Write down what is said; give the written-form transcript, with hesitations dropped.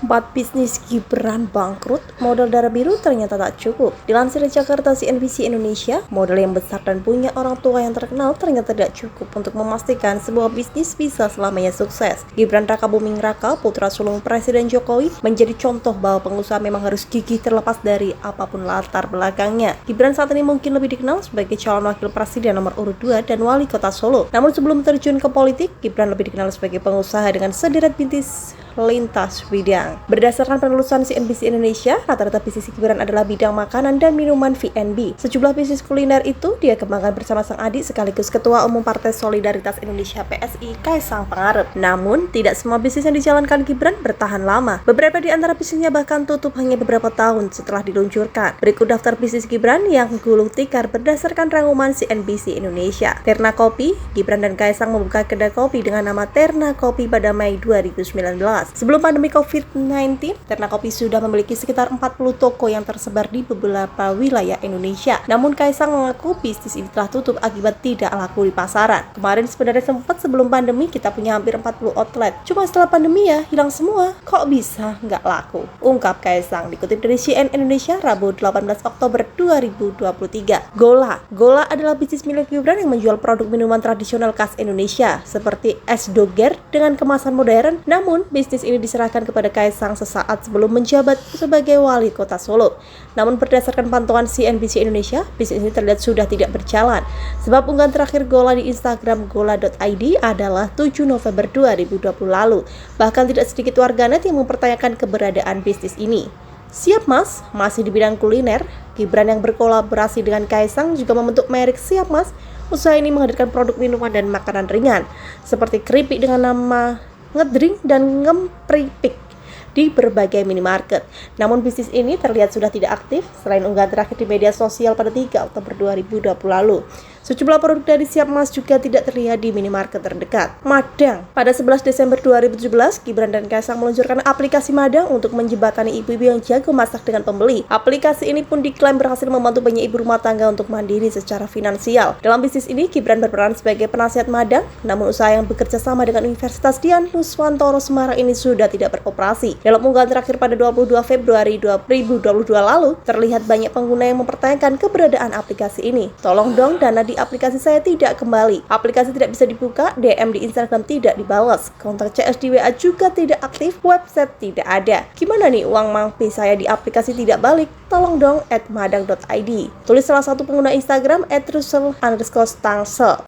4 bisnis Gibran bangkrut, modal darah biru ternyata tak cukup. Dilansir dari Jakarta CNBC Indonesia, modal yang besar dan punya orang tua yang terkenal ternyata tidak cukup untuk memastikan sebuah bisnis bisa selamanya sukses. Gibran Raka Buming Raka, putra sulung Presiden Jokowi, menjadi contoh bahwa pengusaha memang harus gigih terlepas dari apapun latar belakangnya. Gibran saat ini mungkin lebih dikenal sebagai calon wakil presiden nomor urut 2 dan wali kota Solo. Namun sebelum terjun ke politik, Gibran lebih dikenal sebagai pengusaha dengan sederet bisnis lintas bidang. Berdasarkan penelusuran CNBC Indonesia, rata-rata bisnis Gibran adalah bidang makanan dan minuman V&B. Sejumlah bisnis kuliner itu dia kembangkan bersama sang adik sekaligus Ketua Umum Partai Solidaritas Indonesia PSI, Kaisang Pangarep. Namun, tidak semua bisnis yang dijalankan Gibran bertahan lama. Beberapa di antara bisnisnya bahkan tutup hanya beberapa tahun setelah diluncurkan. Berikut daftar bisnis Gibran yang gulung tikar berdasarkan rangkuman CNBC Indonesia. Terna Kopi, Gibran dan Kaisang membuka kedai kopi dengan nama Terna Kopi pada Mei 2019. Sebelum pandemi COVID-19, Terna Kopi sudah memiliki sekitar 40 toko yang tersebar di beberapa wilayah Indonesia. Namun Kaisang mengaku bisnis ini telah tutup akibat tidak laku di pasaran. Kemarin sebenarnya sempat sebelum pandemi kita punya hampir 40 outlet. Cuma setelah pandemi ya hilang semua. Kok bisa nggak laku? Ungkap Kaisang dikutip dari CNN Indonesia Rabu 18 Oktober 2023. Gola adalah bisnis milik Gibran yang menjual produk minuman tradisional khas Indonesia seperti es doger dengan kemasan modern. Namun bisnis ini diserahkan kepada Kaisang sesaat sebelum menjabat sebagai wali kota Solo. Namun berdasarkan pantauan CNBC Indonesia, bisnis ini terlihat sudah tidak berjalan. Sebab unggahan terakhir Gola di Instagram gola.id adalah 7 November 2020 lalu. Bahkan tidak sedikit warganet yang mempertanyakan keberadaan bisnis ini. Siap Mas, masih di bidang kuliner, Gibran yang berkolaborasi dengan Kaisang juga membentuk merek Siap Mas. Usaha ini menghadirkan produk minuman dan makanan ringan, seperti keripik dengan nama ngedrink dan ngempripik di berbagai minimarket. Namun bisnis ini terlihat sudah tidak aktif selain unggahan terakhir di media sosial pada 3 Oktober 2020 lalu. Sejumlah produk dari Siap Mas juga tidak terlihat di minimarket terdekat. Madang. Pada 11 Desember 2017, Gibran dan Kaisang meluncurkan aplikasi Madang untuk menjembatani ibu-ibu yang jago masak dengan pembeli. Aplikasi ini pun diklaim berhasil membantu banyak ibu rumah tangga untuk mandiri secara finansial. Dalam bisnis ini, Gibran berperan sebagai penasihat Madang, namun usaha yang bekerja sama dengan Universitas Dian Nuswantoro Semarang ini sudah tidak beroperasi. Dalam unggahan terakhir pada 22 Februari 2022 lalu, terlihat banyak pengguna yang mempertanyakan keberadaan aplikasi ini. Tolong dong, dana di aplikasi saya tidak kembali. Aplikasi tidak bisa dibuka, DM di Instagram tidak dibalas, kontak CS di WA juga tidak aktif, website tidak ada. Gimana nih uang mangpi saya di aplikasi tidak balik? Tolong dong @madang.id. Tulis salah satu pengguna Instagram @russel_stangsel.